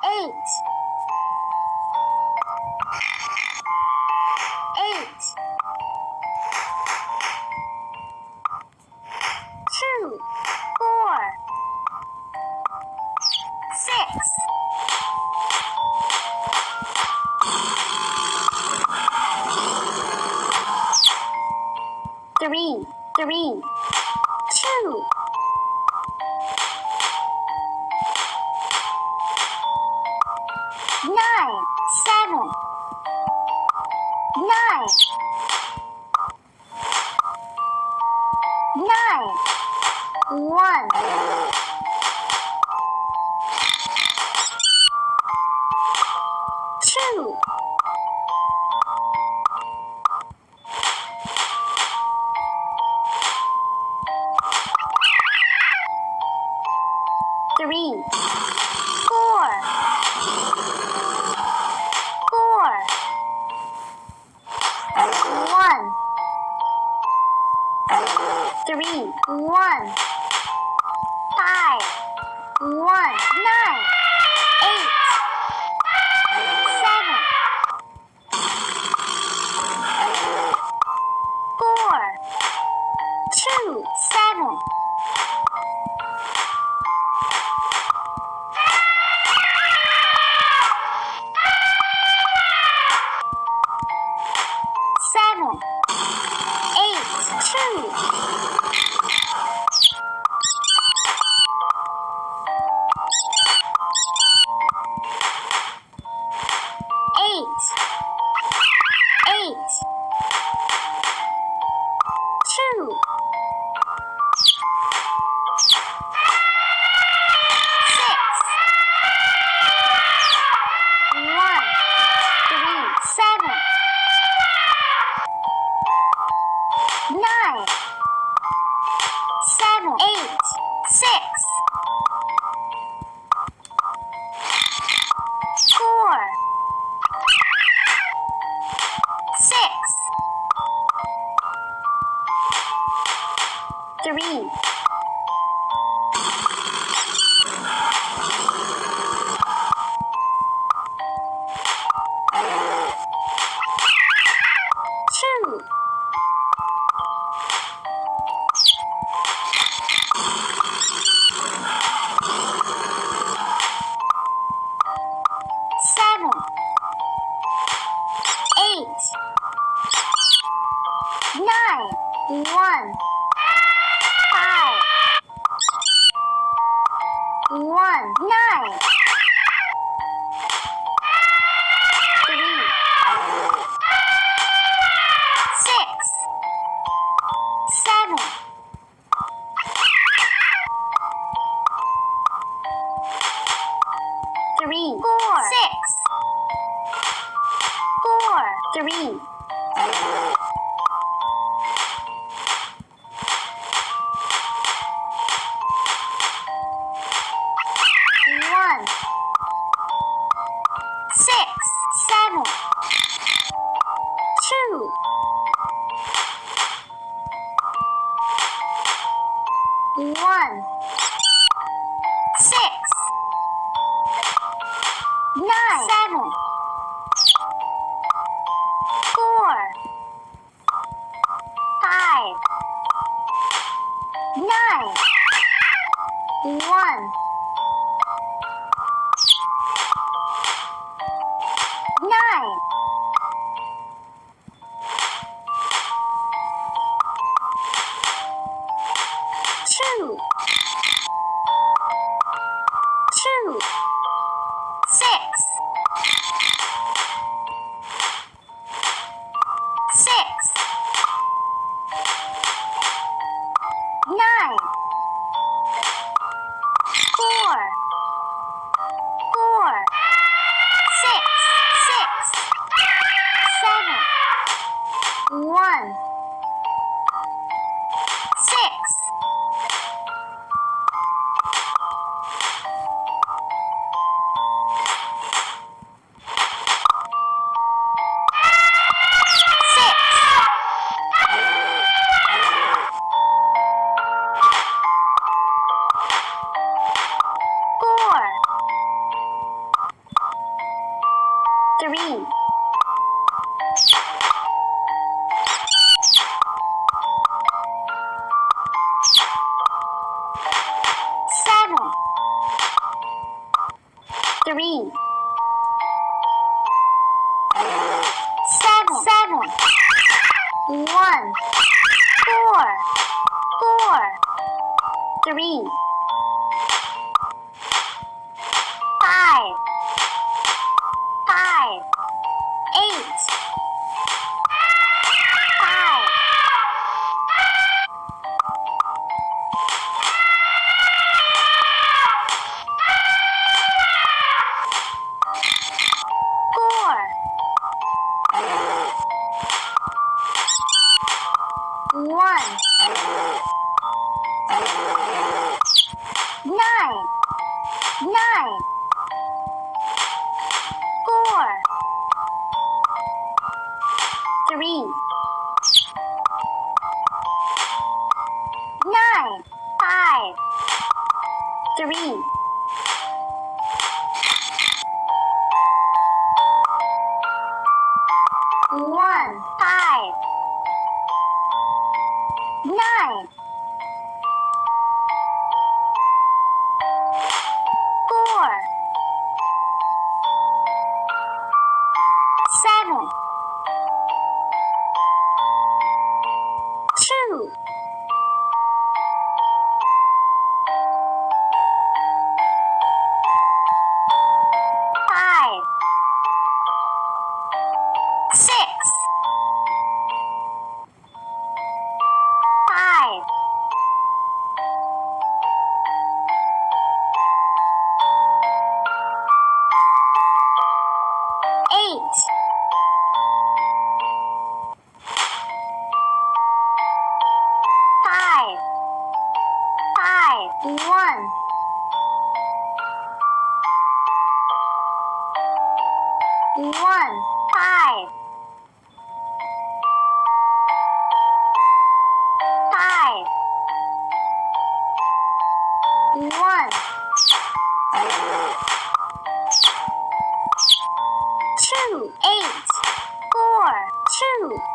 Eight. Eight. Two. Four. Six. Three. Three. Two. Nine. Seven. Nine. Nine. One. Two. Three. Four. Four. One. Three. One. Five. One. Nine. Eight. Seven. Four. Two. Seven. Seven. Eight. Two. Eight. Eight. Two. Six. One. Three. Seven. Nine. Seven. Eight. Six. Four. Six. Three. Two. Seven. Eight. Nine. One. Five. One. Nine. Three. Six. Seven. Three. Four. Six. Four. Three. One. Six. Seven. Two. One. Six. Nine. Seven. Four. Five. Nine. One. Nine. Two. Two. Six. Six. Nine. 3 7 3 7 1 4 3 5 8 5 4 1 9 4 3 9 5 3 1 5 9 4 7 2 5 6 5 8 5 1 1 5 5 1 2 8 4 2